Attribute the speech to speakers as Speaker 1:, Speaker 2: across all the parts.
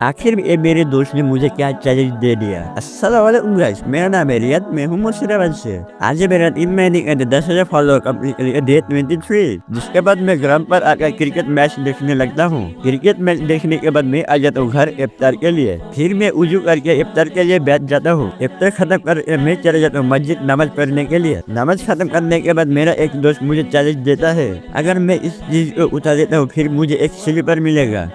Speaker 1: आखिर में मेरे दोस्त ने मुझे क्या चैलेंज दे दिया। अस्सलाम वालेकुम गाइस, मेरा नाम है रियाद, मैं हूँ मुर्शिदाबाद से। आज मेरा 3 महीने के अंदर 10,000 फॉलोअर कंप्लीट कर लिया, डे 23। जिसके बाद मैं ग्राउंड पर आकर क्रिकेट मैच देखने लगता हूँ। क्रिकेट मैच देखने के बाद मैं आ जाता हूँ घर इफ्तार के लिए। फिर मैं उजू करके इफ्तार के लिए बैठ जाता हूँ। इफ्तार खत्म कर मैं चले जाता हूँ मस्जिद नमाज पढ़ने के लिए। नमाज खत्म करने के बाद मेरा एक दोस्त मुझे चैलेंज देता है, अगर मैं इस चीज को उठा देता हूँ फिर मुझे एक स्लीपर मिलेगा।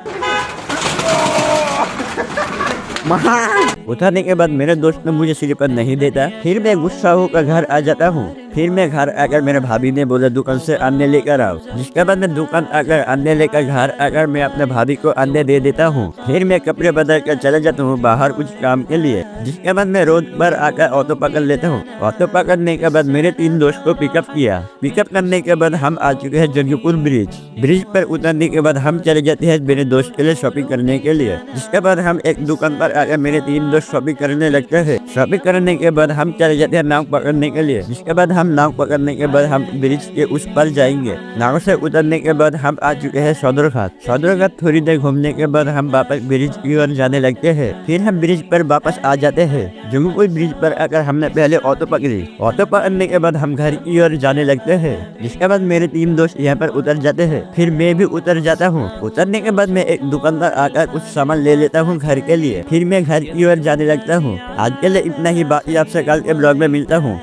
Speaker 1: उठाने के बाद मेरे दोस्त ने मुझे स्लीपर नहीं देता। फिर मैं गुस्सा होकर घर आ जाता हूँ। फिर मैं घर आकर मेरे भाभी ने बोला दुकान से अंडे लेकर आओ। जिसके बाद मैं दुकान आकर अंडे लेकर घर आकर मैं अपने भाभी को अंडे दे देता हूँ। फिर मैं कपड़े बदल कर चले जाता हूँ बाहर कुछ काम के लिए। जिसके बाद मैं रोड पर आकर ऑटो पकड़ लेता हूँ। ऑटो पकड़ने के बाद मेरे 3 दोस्त को पिकअप किया। पिकअप करने के बाद हम आ चुके हैं जंगीपुर ब्रिज। ब्रिज पर उतरने के बाद हम चले जाते हैं मेरे दोस्त के लिए शॉपिंग करने के लिए। जिसके बाद हम एक दुकान पर आकर मेरे 3 दोस्त शॉपिंग करने लगते हैं। शॉपिंग करने के बाद हम चले जाते हैं नाव पकड़ने के लिए। जिसके बाद हम नाव पकड़ने के बाद हम ब्रिज के उस पर जाएंगे। नाव से उतरने के बाद हम आ चुके हैं सदरघाट। सदरघाट थोड़ी देर घूमने के बाद हम वापस ब्रिज की ओर जाने लगते हैं। फिर हम ब्रिज पर वापस आ जाते हैं। जंगीपुर ब्रिज पर आकर हमने पहले ऑटो पकड़ी। ऑटो पकड़ने के बाद हम घर की ओर जाने लगते हैं। जिसके बाद मेरे 3 दोस्त यहाँ पर उतर जाते हैं। फिर मैं भी उतर जाता हूँ। उतरने के बाद मैं एक दुकानदार आकर कुछ सामान ले लेता हूँ घर के लिए। फिर मैं घर की ओर जाने लगता हूँ। आज के लिए इतना ही, बाकी आपसे कल के ब्लॉग में मिलता हूँ।